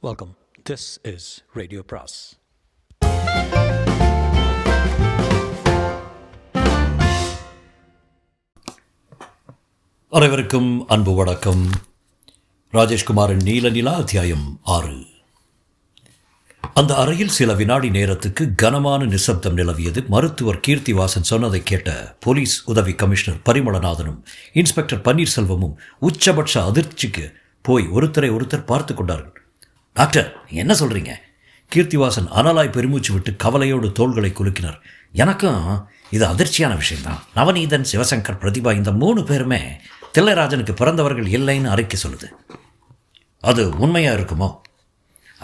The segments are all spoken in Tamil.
Welcome. This is Radio Pras. அனைவருக்கும் அன்பு வணக்கம். ராஜேஷ்குமாரின் நீல நிலா அத்தியாயம் 6. அந்த அறையில் சில வினாடி நேரத்துக்கு கனமான நிசப்தம் நிலவியது. மருத்துவர் கீர்த்திவாசன் சொன்னதை கேட்ட போலீஸ் உதவி கமிஷனர் பரிமளநாதனும் இன்ஸ்பெக்டர் பன்னீர்செல்வமும் உச்சபட்ச அதிர்ச்சிக்கு போய் ஒருத்தர் பார்த்து கொண்டார்கள். டாக்டர், என்ன சொல்கிறீங்க? கீர்த்திவாசன் அனலாய் பெருமூச்சு விட்டு கவலையோடு தோள்களை குலுக்கினார். எனக்கும் இது அதிர்ச்சியான விஷயம்தான். நவநீதன், சிவசங்கர், பிரதிபா இந்த 3 பேருமே தில்லைராஜனுக்கு பிறந்தவர்கள் இல்லைன்னு அறிக்கை சொல்லுது. அது உண்மையாக இருக்குமோ?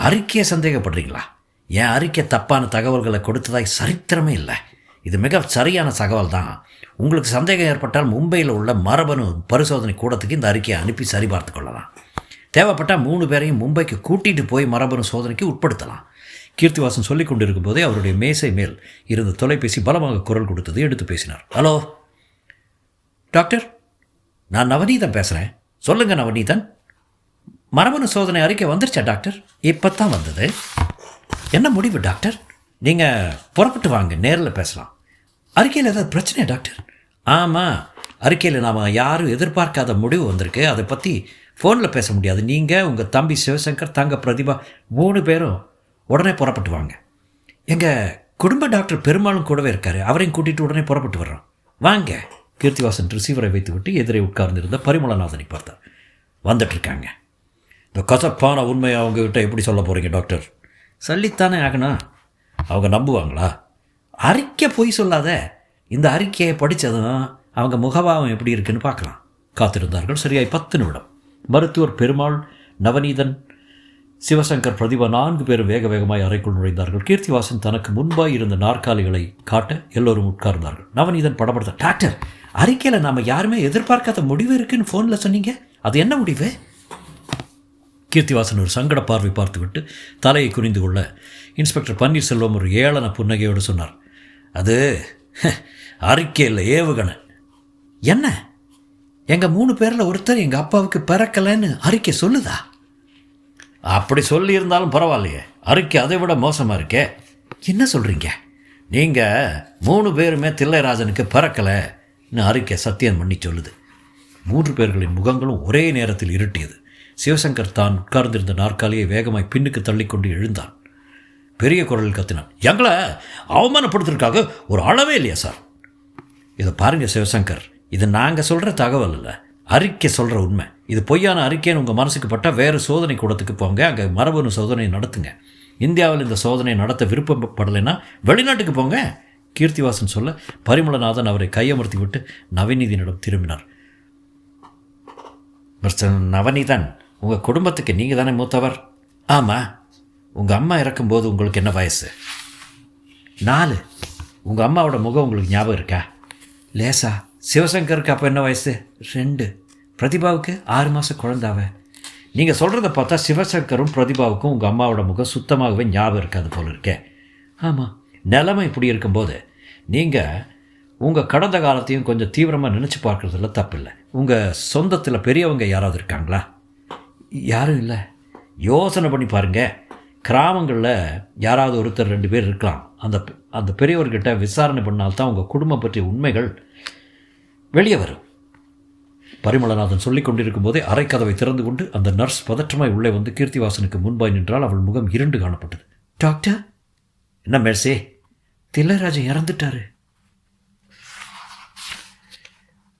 அறிக்கையை சந்தேகப்படுறீங்களா? என் அறிக்கை தப்பான தகவல்களை கொடுத்ததாய் சரித்திரமே இல்லை. இது மிக சரியான தகவல் தான். உங்களுக்கு சந்தேகம் ஏற்பட்டால் மும்பையில் உள்ள மரபணு பரிசோதனை கூடத்துக்கு இந்த அறிக்கையை அனுப்பி சரிபார்த்து கொள்ளலாம். தேவைப்பட்டால் 3 பேரையும் மும்பைக்கு கூட்டிகிட்டு போய் மரபணு சோதனைக்கு உட்படுத்தலாம். கீர்த்திவாசன் சொல்லிக் கொண்டிருக்கும் போதே அவருடைய மேசை மேல் இருந்த தொலைபேசி பலமாக குரல் கொடுத்தது. எடுத்து பேசினார். ஹலோ டாக்டர், நான் நவநீதன் பேசுகிறேன். சொல்லுங்கள் நவநீதன். மரபணு சோதனை அறிக்கை வந்துருச்சா டாக்டர்? இப்போ தான் வந்தது. என்ன முடிவு டாக்டர்? நீங்கள் புறப்பட்டு வாங்க, நேரில் பேசலாம். அறிக்கையில் ஏதாவது பிரச்சனையா டாக்டர்? ஆமாம், அறிக்கையில் நாம் யாரும் எதிர்பார்க்காத முடிவு வந்திருக்கு. அதை பற்றி ஃபோனில் பேச முடியாது. நீங்கள், உங்கள் தம்பி சிவசங்கர், தங்க பிரதிபா 3 பேரும் உடனே புறப்பட்டு வாங்க. எங்கள் குடும்ப டாக்டர் பெருமாளும் கூடவே இருக்கார். அவரையும் கூட்டிகிட்டு உடனே புறப்பட்டு வர்றோம். வாங்க. கீர்த்திவாசன் ரிசீவரை வைத்துவிட்டு எதிரே உட்கார்ந்திருந்த பரிமளநாதனை பார்த்தார். வந்துட்டுருக்காங்க. இந்த கசப்பான உண்மையை அவங்கக்கிட்ட எப்படி சொல்ல போகிறீங்க டாக்டர்? சொல்லித்தானே ஆகணும். அவங்க நம்புவாங்களா? அறிக்கை பொய் சொல்லாத. இந்த அறிக்கையை படித்ததும் அவங்க முகபாவம் எப்படி இருக்குன்னு பார்க்கலாம். காத்திருந்தார்கள். சரியாய் 10 நிமிடம். மருத்துவர் பெருமாள், நவநீதன், சிவசங்கர், பிரதிபா 4 பேரும் வேக வேகமாய் அறைக்குள் நுழைந்தார்கள். கீர்த்திவாசன் தனக்கு முன்பாய் இருந்த நாற்காலிகளை காட்ட எல்லோரும் உட்கார்ந்தார்கள். நவநீதன் படபடுத்த, டாக்டர், அறிக்கையில் நாம் யாருமே எதிர்பார்க்காத முடிவு இருக்குன்னு ஃபோனில் சொன்னீங்க. அது என்ன முடிவு? கீர்த்திவாசன் ஒரு சங்கட பார்வை பார்த்துவிட்டு தலையை குனிந்து கொள்ள இன்ஸ்பெக்டர் பன்னீர்செல்வம் ஒரு ஏளன புன்னகையோடு சொன்னார். அது அறிக்கையில் ஏவுகணை. என்ன? எங்கள் 3 பேரில் ஒருத்தர் எங்கள் அப்பாவுக்கு பிறக்கலைன்னு அறிக்கை சொல்லுதா? அப்படி சொல்லியிருந்தாலும் பரவாயில்லையே, அறிக்கை அதை விட மோசமாக இருக்கே. என்ன சொல்கிறீங்க? நீங்கள் 3 பேருமே தில்லைராஜனுக்கு பிறக்கலைன்னு அறிக்கை சத்தியம் பண்ணி சொல்லுது. 3 பேர்களின் முகங்களும் ஒரே நேரத்தில் இருட்டியது. சிவசங்கர் தான் உட்கார்ந்திருந்த நாற்காலியை வேகமாய் பின்னுக்கு தள்ளிக்கொண்டு எழுந்தான். பெரிய குரலில் கத்தினான். எங்களை அவமானப்படுத்துறதுக்காக ஒரு அளவே இல்லையா சார்? இதை பாருங்கள் சிவசங்கர், இது நாங்கள் சொல்கிற தகவல் இல்லை, அறிக்கை சொல்கிற உண்மை. இது பொய்யான அறிக்கைன்னு உங்கள் மனசுக்கு பட்டால் வேறு சோதனை கூடத்துக்கு போங்க, அங்கே மரபணு சோதனை நடத்துங்க. இந்தியாவில் இந்த சோதனை நடத்த விருப்பப்படலைன்னா வெளிநாட்டுக்கு போங்க. கீர்த்திவாசன் சொல்ல பரிமளநாதன் அவரை கையமர்த்தி விட்டு நவநீதனிடம் திரும்பினார். மிஸ்டர் நவநீதன், உங்கள் குடும்பத்துக்கு நீங்கள் தானே மூத்தவர்? ஆமாம். உங்கள் அம்மா இறக்கும்போது உங்களுக்கு என்ன வயசு? 4. உங்கள் அம்மாவோட முகம் உங்களுக்கு ஞாபகம் இருக்கா? லேசா. சிவசங்கருக்கு அப்போ என்ன வயசு? 2. பிரதிபாவுக்கு 6 மாதம் குழந்தாவ. நீங்கள் சொல்கிறத பார்த்தா சிவசங்கரும் பிரதிபாவுக்கும் உங்கள் அம்மாவோட முகம் சுத்தமாகவே ஞாபகம் இருக்காது போல இருக்கே. ஆமாம். நிலைமை இப்படி இருக்கும்போது நீங்கள் உங்கள் கடந்த காலத்தையும் கொஞ்சம் தீவிரமாக நினச்சி பார்க்குறதுல தப்பில்லை. உங்கள் சொந்தத்தில் பெரியவங்க யாராவது இருக்காங்களா? யாரும் இல்லை. யோசனை பண்ணி பாருங்கள். கிராமங்களில் யாராவது ஒருத்தர் 2 பேர் இருக்கலாம். அந்த பெரியவர்கிட்ட விசாரணை பண்ணால்தான் உங்கள் குடும்பம் பற்றிய உண்மைகள் வெளியே வரும். பரிமளநாதன் சொல்லிக் கொண்டிருக்கும் போதே அரைக்கதவை திறந்து கொண்டு அந்த நர்ஸ் பதற்றமாய் உள்ளே வந்து கீர்த்திவாசனுக்கு முன்பாய் நின்றால் அவள் முகம் இருண்டு காணப்பட்டது. டாக்டர். என்ன மேர்சி? தில்லைராஜன் இறந்துட்டாரு.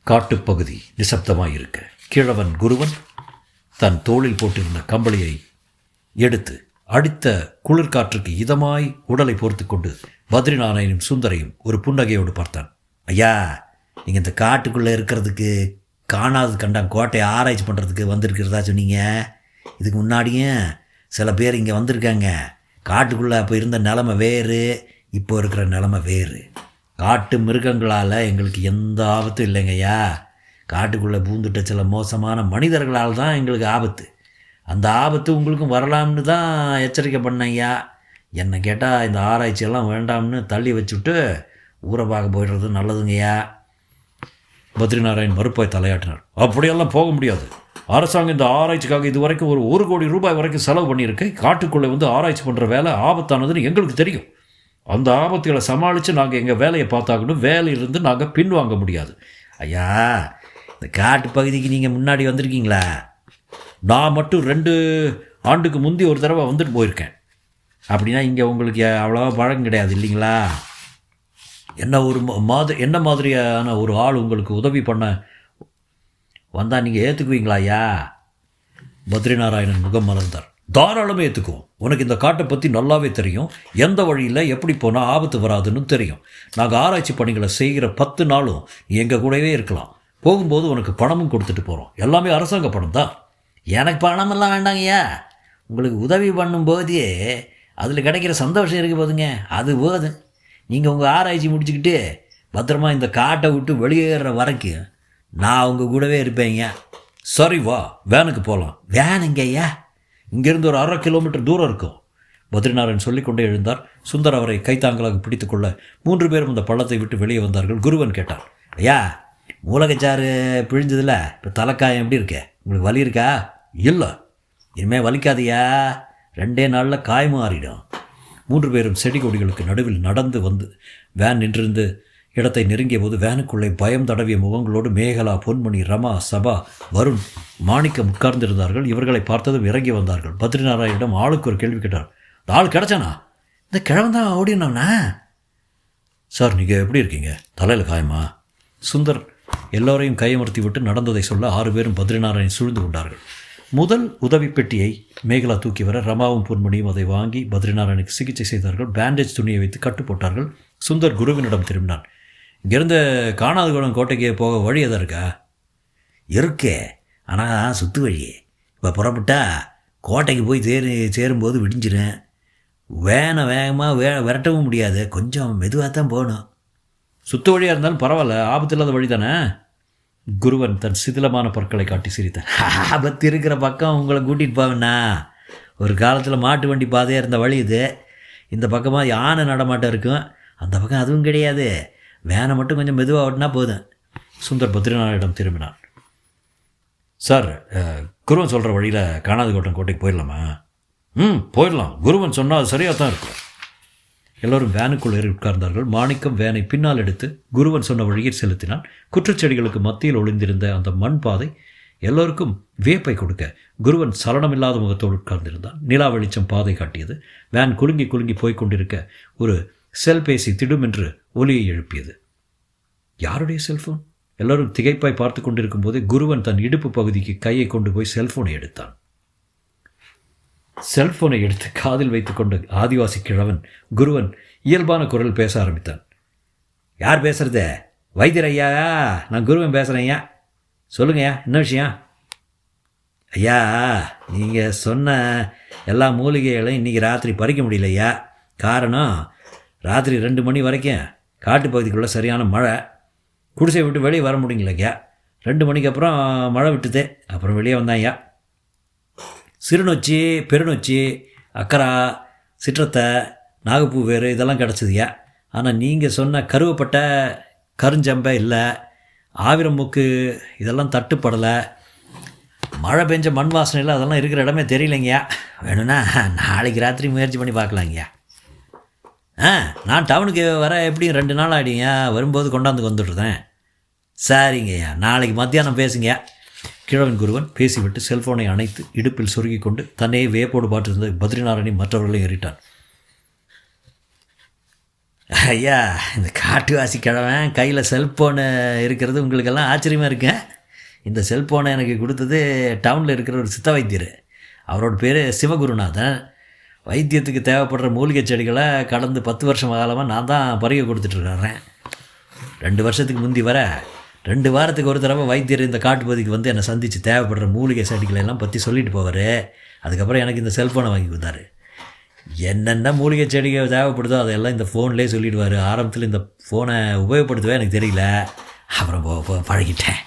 காட்டுப்பகுதி நிசப்தமாயிருக்க கிழவன் குருவன் தன் தோளில் போட்டிருந்த கம்பளியை எடுத்து அடித்த குளிர்காற்றுக்கு இதமாய் உடலை போர்த்து கொண்டு பத்ரிநாராயணும் சுந்தரையும் ஒரு புன்னகையோடு பார்த்தான். ஐயா, நீங்கள் இந்த காட்டுக்குள்ளே இருக்கிறதுக்கு காணாது கண்டான் கோட்டையை ஆராய்ச்சி பண்ணுறதுக்கு வந்திருக்கிறதா சொன்னீங்க. இதுக்கு முன்னாடியும் சில பேர் இங்கே வந்திருக்காங்க. காட்டுக்குள்ளே அப்போ இருந்த நிலமை வேறு, இப்போ இருக்கிற நிலமை வேறு. காட்டு மிருகங்களால் எங்களுக்கு எந்த ஆபத்தும் இல்லைங்கய்யா. காட்டுக்குள்ளே பூந்துட்ட சில மோசமான மனிதர்களால் தான் எங்களுக்கு ஆபத்து. அந்த ஆபத்து உங்களுக்கும் வரலாம்னு தான் எச்சரிக்கை பண்ணையா. என்னை கேட்டால் இந்த ஆராய்ச்சியெல்லாம் வேண்டாம்னு தள்ளி வச்சுட்டு ஊரை பார்க்க போயிடுறது நல்லதுங்கய்யா. பத்ரிநாராயண் மறுப்பாய் தலையாட்டினார். அப்படியெல்லாம் போக முடியாது. அரசாங்கம் இந்த ஆராய்ச்சிக்காக இது வரைக்கும் ஒரு கோடி ரூபாய் வரைக்கும் செலவு பண்ணியிருக்கு. காட்டுக்குள்ளே வந்து ஆராய்ச்சி பண்ணுற வேலை ஆபத்தானதுன்னு எங்களுக்கு தெரியும். அந்த ஆபத்துகளை சமாளித்து நாங்கள் எங்கள் வேலையை பார்த்தாக்கணும். வேலையிலிருந்து நாங்கள் பின்வாங்க முடியாது. ஐயா, இந்த காட்டு பகுதிக்கு நீங்கள் முன்னாடி வந்திருக்கீங்களா? நான் மட்டும் 2 ஆண்டுக்கு முந்தி ஒரு தடவை வந்துட்டு போயிருக்கேன். அப்படின்னா இங்கே உங்களுக்கு அவ்வளோவா பழக்கம் கிடையாது இல்லைங்களா? என்ன மாதிரியான ஒரு ஆள் உங்களுக்கு உதவி பண்ண வந்தால் நீங்கள் ஏற்றுக்குவீங்களா ஐயா? பத்ரிநாராயணன் முகம் மலர்ந்தார். தாராளமாக ஏற்றுக்குவோம். உனக்கு இந்த காட்டை பற்றி நல்லாவே தெரியும். எந்த வழியில் எப்படி போனால் ஆபத்து வராதுன்னு தெரியும். நாங்கள் ஆராய்ச்சி பணிகளை செய்கிற 10 நாளும் நீ எங்கள் கூடவே இருக்கலாம். போகும்போது உனக்கு பணமும் கொடுத்துட்டு போகிறோம். எல்லாமே அரசாங்க பணம் தான். எனக்கு பணமெல்லாம் வேண்டாங்கய்யா. உங்களுக்கு உதவி பண்ணும்போதே அதில் கிடைக்கிற சந்தோஷம் இருக்குது போதுங்க, அது போதும். நீங்கள் உங்கள் ஆராய்ச்சி முடிச்சுக்கிட்டு பத்திரமா இந்த காட்டை விட்டு வெளியேற வரைக்கும் நான் உங்கள் கூடவே இருப்பேங்க. சரி, வா, வேனுக்கு போகலாம். வேணுங்க ஐயா. இங்கேருந்து ஒரு 1/2 கிலோமீட்டர் தூரம் இருக்கும். பத்ரிநாராயணன் சொல்லிக்கொண்டே எழுந்தார். சுந்தர் அவரை கைத்தாங்களாக பிடித்துக்கொள்ள 3 பேரும் அந்த பள்ளத்தை விட்டு வெளியே வந்தார்கள். குருவன் கேட்டார், ஐயா, மூலகச்சாறு பிழிஞ்சதில்ல, இப்போ தலைக்காயம் எப்படி இருக்கு? உங்களுக்கு வலி இருக்கா? இல்லை, இனிமேல் வலிக்காதையா. 2 நாளில் காயமும் ஆறிடும். 3 பேரும் செடி கொடிகளுக்கு நடுவில் நடந்து வந்து வேன் நின்றிருந்து இடத்தை நெருங்கிய போது வேனுக்குள்ளே பயம் தடவிய முகங்களோடு மேகலா, பொன்மணி, ரமா, சபா, வருண், மாணிக்கம் உட்கார்ந்திருந்தார்கள். இவர்களை பார்த்ததும் இறங்கி வந்தார்கள். பத்ரிநாராயணிடம் ஆளுக்கு ஒரு கேள்வி கேட்டார். இந்த ஆள் கிடச்சானா? இந்த கிழவன் தான் ஓடினவனா? சார், நீங்கள் எப்படி இருக்கீங்க? தலையில் காயமா? சுந்தர் எல்லோரையும் கையமர்த்தி விட்டு நடந்ததை சொல்ல 6 பேரும் பத்ரிநாராயணன் சூழ்ந்து கொண்டார்கள். முதல் உதவி பெட்டியை மேகலா தூக்கி வர ரமாவும் பொன்மணியும் அதை வாங்கி பத்ரிநாராயணுக்கு சிகிச்சை செய்தார்கள். பேண்டேஜ் துணியை வைத்து கட்டு போட்டார்கள். சுந்தர் குருவினிடம் திரும்பினான். இங்கேருந்து காணாதகுளம் கோட்டைக்கு போக வழி எதா இருக்கா? இருக்கே, ஆனால் சுற்று வழி. இப்போ புறப்பட்டா கோட்டைக்கு போய் சேரும்போது விடிஞ்சிடும். வேனை வேகமாக விரட்டவும் முடியாது. கொஞ்சம் மெதுவாக தான் போகணும். சுற்று வழியாக இருந்தாலும் பரவாயில்ல, ஆபத்து இல்லாத வழி தானே? குருவன் தன் சிதிலமான பற்களை காட்டி சிரித்தான். ஆபத்து இருக்கிற பக்கம் உங்களை கூட்டிகிட்டு போவேண்ணா. ஒரு காலத்தில் மாட்டு வண்டி பாதையாக இருந்த வழி இது. இந்த பக்கமாக யானை நடமாட்டம் இருக்கும், அந்த பக்கம் அதுவும் கிடையாது. வேனை மட்டும் கொஞ்சம் மெதுவாக ஓட்டினா போதும். சுந்தர் பத்ரிநாராயணிடம் திரும்பினான். சார், குருவன் சொல்கிற வழியில் காணாதகுளம் கோட்டைக்கு போயிடலாமா? போயிடலாம். குருவன் சொன்னால் அது சரியாக தான் இருக்கும். எல்லோரும் வேனுக்குள் ஏறி உட்கார்ந்தார்கள். மாணிக்கம் வேனை பின்னால் எடுத்து குருவன் சொன்ன வழியில் செலுத்தினான். குற்றச்செடிகளுக்கு மத்தியில் ஒளிந்திருந்த அந்த மண் பாதை எல்லோருக்கும் வியப்பை கொடுக்க குருவன் சலனமில்லாத முகத்தோடு உட்கார்ந்திருந்தான். நிலா வெளிச்சம் பாதை காட்டியது. வேன் குலுங்கி குலுங்கி போய்கொண்டிருக்க ஒரு செல்பேசி திடுமென்று ஒலியை எழுப்பியது. யாருடைய செல்போன்? எல்லோரும் திகைப்பாய் பார்த்து கொண்டிருக்கும் போதே குருவன் தன் இடுப்பு பகுதிக்கு கையை கொண்டு போய் செல்போனை எடுத்தான். செல்போனை எடுத்து காதில் வைத்துக்கொண்ட ஆதிவாசி கிழவன் குருவன் இயல்பான குரல் பேச ஆரம்பித்தான். யார் பேசுறது? வைத்தியர் ஐயா, நான் குருவன் பேசுகிறேன் ஐயா. சொல்லுங்கய்யா, என்ன விஷயம்? ஐயா, நீங்கள் சொன்ன எல்லா மூலிகைகளையும் இன்றைக்கி ராத்திரி பறிக்க முடியல ஐயா. காரணம், ராத்திரி 2 மணி வரைக்கும் காட்டுப்பகுதிக்குள்ளே சரியான மழை. குடிசை விட்டு வெளியே வர முடியல ஐயா. 2 மணிக்கு அப்புறம் மழை விட்டுது. அப்புறம் வெளியே வந்தான் ஐயா. சிறுநொச்சி, பெருநொச்சி, அக்கரா, சிற்றத்தை, நாகப்பூ வேறு இதெல்லாம் கிடச்சிதுயா. ஆனால் நீங்கள் சொன்ன கருவப்பட்ட கருஞ்சம்பை இல்லை, ஆவிரம் மூக்கு இதெல்லாம் தட்டுப்படலை. மழை பெஞ்ச மண் வாசனையில் அதெல்லாம் இருக்கிற இடமே தெரியலைங்கய்யா. வேணும்னா நாளைக்கு ராத்திரி முயற்சி பண்ணி பார்க்கலாங்கய்யா. நான் டவுனுக்கு வர எப்படியும் 2 நாள் ஆகிடுங்க. வரும்போது கொண்டாந்து வந்துடுறேன். சரிங்கய்யா, நாளைக்கு மத்தியானம் பேசுங்கய்யா. கிழவன் குருவன் பேசிவிட்டு செல்போனை அணைத்து இடுப்பில் சொருகி கொண்டு தன்னையே வேப்போடு பார்த்திருந்த பத்ரிநாராயணி மற்றவர்களையும் ஏறிட்டான். ஐயா, இந்த காட்டுவாசி கிழவன் கையில் செல்ஃபோனு இருக்கிறது உங்களுக்கெல்லாம் ஆச்சரியமாக இருக்குங்க. இந்த செல்ஃபோனை எனக்கு கொடுத்தது டவுனில் இருக்கிற ஒரு சித்த வைத்தியர். அவரோட பேர் சிவகுருநாதன். வைத்தியத்துக்கு தேவைப்படுற மூலிகை செடிகளை கடந்து 10 வருஷம் காலமாக நான் தான் பறிக்க கொடுத்துட்ருக்கிறேன். 2 வருஷத்துக்கு முந்தி வர 2 வாரத்துக்கு ஒரு தடவை வைத்தியர் இந்த காட்டுப்பகுதிக்கு வந்து என்னை சந்தித்து தேவைப்படுற மூலிகை செடிகளை எல்லாம் பற்றி சொல்லிட்டு போவார். அதுக்கப்புறம் எனக்கு இந்த செல்ஃபோனை வாங்கி கொடுத்தாரு. என்னென்ன மூலிகை செடிகள் தேவைப்படுதோ அதெல்லாம் இந்த ஃபோன்லேயே சொல்லிவிடுவார். ஆரம்பத்தில் இந்த ஃபோனை உபயோகப்படுத்தவே எனக்கு தெரியல, அப்புறம் பழகிட்டேன்.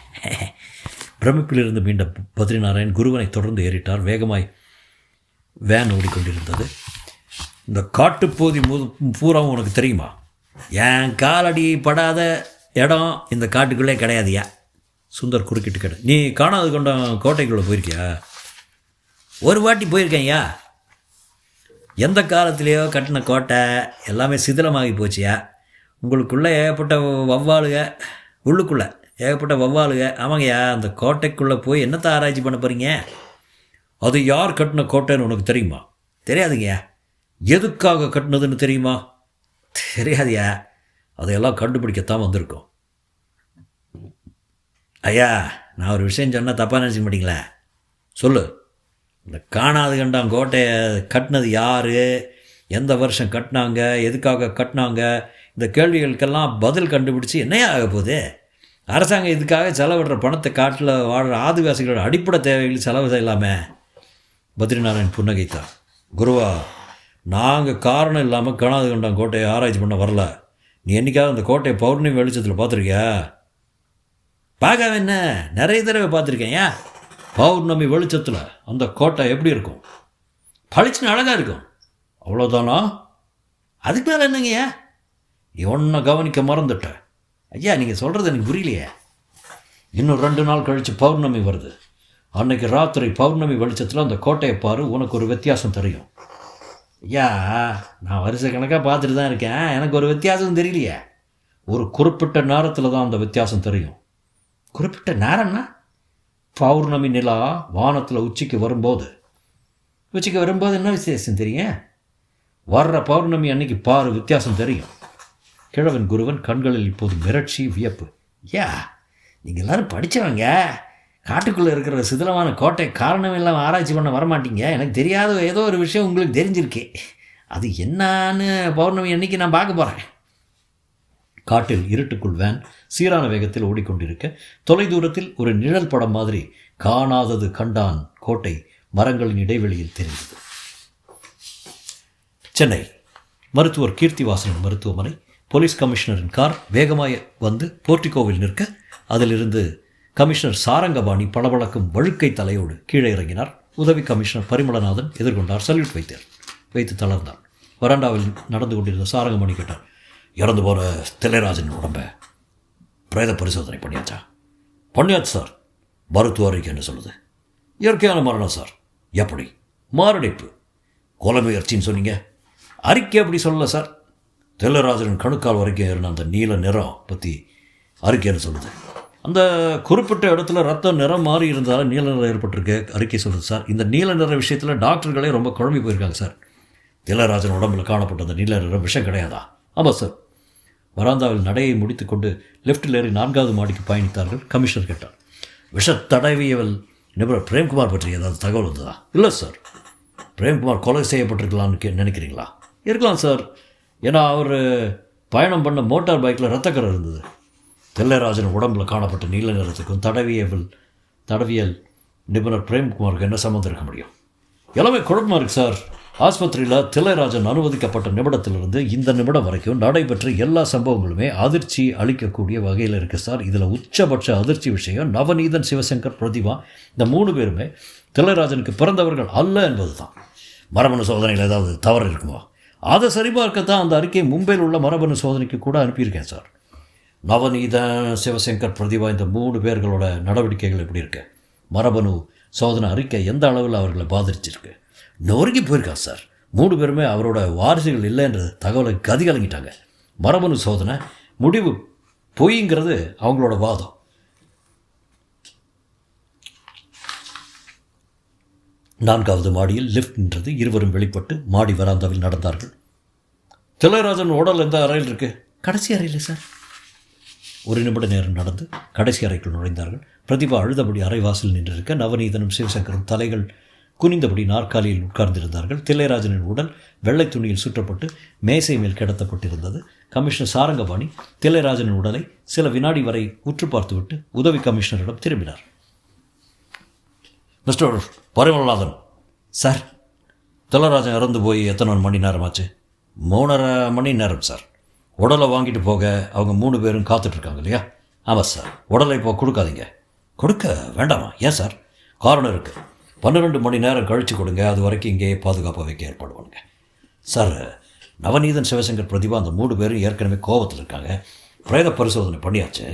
பிரமிப்பில் இருந்து மீண்ட பத்ரிநாராயண் குருவனை தொடர்ந்து ஏறிட்டார். வேகமாய் வேன் ஓடிக்கொண்டிருந்தது. இந்த காட்டுப்பகுதி பூராவும் உனக்கு தெரியுமா? என் காலடி படாத இடம் இந்த காட்டுக்குள்ளே கிடையாதுயா. சுந்தர் குறுக்கிட்டு கேட்ட. நீ காணாது கொண்டம் கோட்டைக்குள்ளே போயிருக்கியா? ஒரு வாட்டி போயிருக்கேன்யா. எந்த காலத்துலேயோ கட்டின கோட்டை எல்லாமே சிதிலமாகி போச்சியா. உங்களுக்குள்ளே ஏகப்பட்ட வௌவாலுக, உள்ளுக்குள்ளே ஏகப்பட்ட வௌவாலுக. ஆமாங்கய்யா, அந்த கோட்டைக்குள்ளே போய் என்னத்தை ஆராய்ச்சி பண்ண போகிறீங்க? அது யார் கட்டின கோட்டைன்னு உனக்கு தெரியுமா? தெரியாதுங்கய்யா. எதுக்காக கட்டினதுன்னு தெரியுமா? தெரியாதுயா. அதையெல்லாம் கண்டுபிடிக்கத்தான் வந்திருக்கோம். ஐயா, நான் ஒரு விஷயம் சொன்னால் தப்பாக நினச்சிக்க மாட்டீங்களா? சொல்லு. இந்த காணாது கண்டான் கோட்டையை கட்டினது யார், எந்த வருஷம் கட்டினாங்க, எதுக்காக கட்டினாங்க, இந்த கேள்விகளுக்கெல்லாம் பதில் கண்டுபிடிச்சி என்னையா ஆக போகுது? அரசாங்கம் இதுக்காக செலவிடுற பணத்தை காட்டில் வாழ்கிற ஆதிவாசிகளோட அடிப்படை தேவைகள் செலவு செய்யலாமே. பத்ரிநாராயண் புன்னகைத்தார். குருவா, நாங்கள் காரணம் இல்லாமல் காணாது கண்டான் கோட்டையை ஆராய்ச்சி பண்ண வரல. நீ என்றைக்காவது அந்த கோட்டையை பௌர்ணமி வெளிச்சத்தில் பார்த்துருக்கியா? பார்க்காம என்ன, நிறைய தடவை பார்த்துருக்கேன். ஏன்? பௌர்ணமி வெளிச்சத்தில் அந்த கோட்டை எப்படி இருக்கும்? பளிச்சுன்னு அழகாக இருக்கும். அவ்வளோதானா? அதுக்கு மேலே என்னங்கய்யா? நீ ஒன்றை கவனிக்க மறந்துட்ட. ஐயா, நீங்கள் சொல்கிறது எனக்கு புரியலையே. இன்னும் 2 நாள் கழித்து பௌர்ணமி வருது. அன்னைக்கு ராத்திரி பௌர்ணமி வெளிச்சத்தில் அந்த கோட்டையை பாரு, உனக்கு ஒரு வித்தியாசம் தெரியும். ஐயா, நான் வருஷ கணக்காக பார்த்துட்டு தான் இருக்கேன். எனக்கு ஒரு வித்தியாசம் தெரியலையே. ஒரு குறிப்பிட்ட நேரத்தில் தான் அந்த வித்தியாசம் தெரியும். குறிப்பிட்ட நேரம்னா? பௌர்ணமி நிலா வானத்தில் உச்சிக்கு வரும்போது என்ன வித்தியாசம் தெரியும்? வர்ற பௌர்ணமி அன்னைக்கு பாரு, வித்தியாசம் தெரியும். கிழவன் குருவன் கண்களில் இப்போது மிரட்சி, வியப்பு. ஐயா, நீங்கள் எல்லோரும் படித்தவங்க. காட்டுக்குள்ளே இருக்கிற சிதிலமான கோட்டை காரணம் இல்லாமல் ஆராய்ச்சி பண்ண வரமாட்டீங்க. எனக்கு தெரியாத ஏதோ ஒரு விஷயம் உங்களுக்கு தெரிஞ்சிருக்கே. அது என்னான்னு பௌர்ணமி அன்னைக்கு நான் பார்க்க போகிறேன். காட்டில் இருட்டுக்குள் வேன் சீரான வேகத்தில் ஓடிக்கொண்டிருக்க தொலைதூரத்தில் ஒரு நிழல் படம் மாதிரி காணாதது கண்டான் கோட்டை மரங்களின் இடைவெளியில் தெரிந்தது. சென்னை மருத்துவர் கீர்த்திவாசனின் மருத்துவமனை. போலீஸ் கமிஷனரின் கார் வேகமாய் வந்து போர்ட்டிகோவில் நிற்க அதிலிருந்து கமிஷனர் சாரங்கபாணி பளபளக்கும் வழுக்கை தலையோடு கீழே இறங்கினார். உதவி கமிஷனர் பரிமளநாதன் எதிர்கொண்டார். சல்யூட் வைத்து தளர்ந்தார். வராண்டாவில் நடந்து கொண்டிருந்த சாரங்கபாணி கேட்டார். இறந்து போகிற தில்லைராஜன் உடம்பை பிரேத பரிசோதனை பண்ணியாச்சா? பண்ணியாச்சு சார். மருத்துவ அறிக்கை என்ன சொல்லுது? இயற்கையான மரணம் சார். எப்படி? மாரடைப்பு. கொலை முயற்சின்னு சொன்னீங்க. அறிக்கை அப்படி சொல்லலை சார். தில்லைராஜன் கணுக்கால் வரைக்கும் ஏறின அந்த நீல நிறம் பற்றி அறிக்கைன்னு சொல்லுது. அந்த குறிப்பிட்ட இடத்துல ரத்தம் நிறம் மாறி இருந்தாலும் நீல நிறம் ஏற்பட்டிருக்கு அறிக்கை சொல்லுது சார். இந்த நீல நிற விஷயத்தில் டாக்டர்களே ரொம்ப குழம்பி போயிருக்காங்க சார். தில்லைராஜன் உடம்புல காணப்பட்ட அந்த நீல நிறம் விஷம் கிடையாதா? ஆமாம் சார். வராந்தாவில் நடையை முடித்துக்கொண்டு லிஃப்டில் ஏறி 4வது மாடிக்கு பயணித்தார்கள். கமிஷனர் கேட்டார். விஷத்தடவியல் நிபுணர் பிரேம்குமார் பற்றி ஏதாவது தகவல் வந்ததா? இல்லை சார். பிரேம்குமார் கொலை செய்யப்பட்டிருக்கலான்னு நினைக்கிறீங்களா? இருக்கலாம் சார். ஏன்னா அவர் பயணம் பண்ண மோட்டார் பைக்கில் ரத்தக்கரை இருந்தது. தில்லைராஜன் உடம்புல காணப்பட்ட நீல நிறத்துக்கும் தடவியல் நிபுணர் பிரேம்குமாருக்கு என்ன சம்மந்தம் இருக்க முடியும்? எல்லாமே குழப்பமாக இருக்குது சார். ஆஸ்பத்திரியில் தில்லைராஜன் அனுமதிக்கப்பட்ட நிமிடத்திலிருந்து இந்த நிமிடம் வரைக்கும் நடைபெற்ற எல்லா சம்பவங்களுமே அதிர்ச்சி அளிக்கக்கூடிய வகையில் இருக்குது சார். இதில் உச்சபட்ச அதிர்ச்சி விஷயம் நவநீதன், சிவசங்கர், பிரதிபா இந்த 3 பேருமே தில்லைராஜனுக்கு பிறந்தவர்கள் அல்ல என்பது தான். மரபணு சோதனையில் ஏதாவது தவறு இருக்குமோ அதை சரிபார்க்கத்தான் அந்த அறிக்கை மும்பையில் உள்ள மரபணு சோதனைக்கு கூட அனுப்பியிருக்கேன் சார். நவநீதன், சிவசங்கர், பிரதிபா இந்த 3 பேர்களோட நடவடிக்கைகள் எப்படி இருக்கு? மரபணு சோதனை அறிக்கை எந்த அளவில் அவர்களை பாதிச்சிருக்கு? நொறுங்கி போயிருக்கா சார். 3 பேருமே அவரோட வாரிசுகள் இல்லைன்ற தகவலை கதி கலங்கிட்டாங்க. மரபணு சோதனை முடிவு பொய்ங்கிறது அவங்களோட வாதம். 4வது மாடியில் லிஃப்ட் நின்றது. இருவரும் வெளிப்பட்டு மாடி வராந்தாவில் நடந்தார்கள். தில்லைராஜன் உடல் எந்த அறையில் இருக்கு? கடைசி அறையில் சார். 1 நிமிட நேரம் நடந்து கடைசி அறைக்குள் நுழைந்தார்கள். பிரதிபா அழுதபடி அறைவாசல் நின்றிருக்க நவநீதனும் சிவசங்கரும் தலைகள் குனிந்தபடி நாற்காலியில் உட்கார்ந்திருந்தார்கள். தில்லைராஜனின் உடல் வெள்ளை துணியில் சுற்றப்பட்டு மேசை மேல் கிடத்தப்பட்டிருந்தது. கமிஷனர் சாரங்கபாணி தில்லைராஜனின் உடலை சில வினாடி வரை உற்று பார்த்துவிட்டு உதவி கமிஷனரிடம் திரும்பினார். மிஸ்டர் பரிமளநாதன் சார், தில்லைராஜன் இறந்து போய் எத்தனை மணி நேரம் ஆச்சு? 3.5 மணி நேரம் சார். உடலை வாங்கிட்டு போக அவங்க 3 பேரும் காத்துட்ருக்காங்க இல்லையா? ஆமாம் சார். உடலை இப்போ கொடுக்காதீங்க. கொடுக்க வேண்டாமா? ஏன் சார்? காரணம் இருக்குது. 12 மணி நேரம் கழித்து கொடுங்க. அது வரைக்கும் இங்கேயே பாதுகாப்பாக வைக்க ஏற்பாடு பண்ணுங்க சார். நவநீதன், சிவசங்கர், பிரதிபா அந்த 3 பேரும் ஏற்கனவே கோபத்தில் இருக்காங்க. பிரேத பரிசோதனை பண்ணியாச்சு.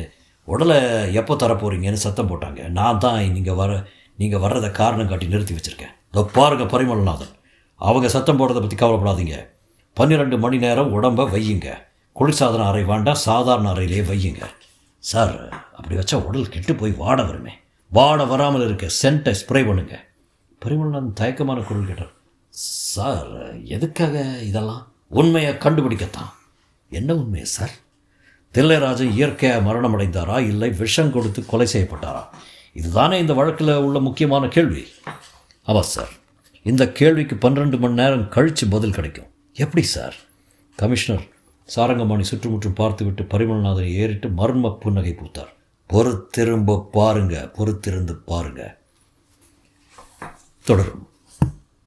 உடலை எப்போ தரப்போகிறீங்கன்னு சத்தம் போட்டாங்க. நான் தான் நீங்கள் வர்றதை காரணம் காட்டி நிறுத்தி வச்சுருக்கேன். இதோ பாருங்க பரிமளநாதன், அவங்க சத்தம் போடுறதை பற்றி கவலைப்படாதீங்க. 12 மணி நேரம் உடம்பை வையுங்க. குளிர்சாதன அறை வேண்டாம், சாதாரண அறையிலே வையுங்க. சார், அப்படி வச்சா உடல் கெட்டு போய் வாட வருமே. வாட வராமல் இருக்க சென்ட்டை ஸ்ப்ரே பண்ணுங்க. பரிமளநாதன் தயக்கமான குரல் கேட்டார். சார், எதுக்காக இதெல்லாம்? உண்மையை கண்டுபிடிக்கத்தான். என்ன உண்மையை சார்? தில்லைராஜன் இயற்கையாக மரணம் அடைந்தாரா, இல்லை விஷம் கொடுத்து கொலை செய்யப்பட்டாரா? இதுதானே இந்த வழக்கில் உள்ள முக்கியமான கேள்வி. ஆமாம் சார், இந்த கேள்விக்கு 12 மணி நேரம் கழித்து பதில் கிடைக்கும். எப்படி சார்? கமிஷனர் சாரங்கபாணி சுற்றுமுற்றும் பார்த்துவிட்டு பரிமளநாதனை ஏறிட்டு மர்ம புன்னகை பூத்தார். பொறுத்திருந்து பாருங்க. தொடரும்.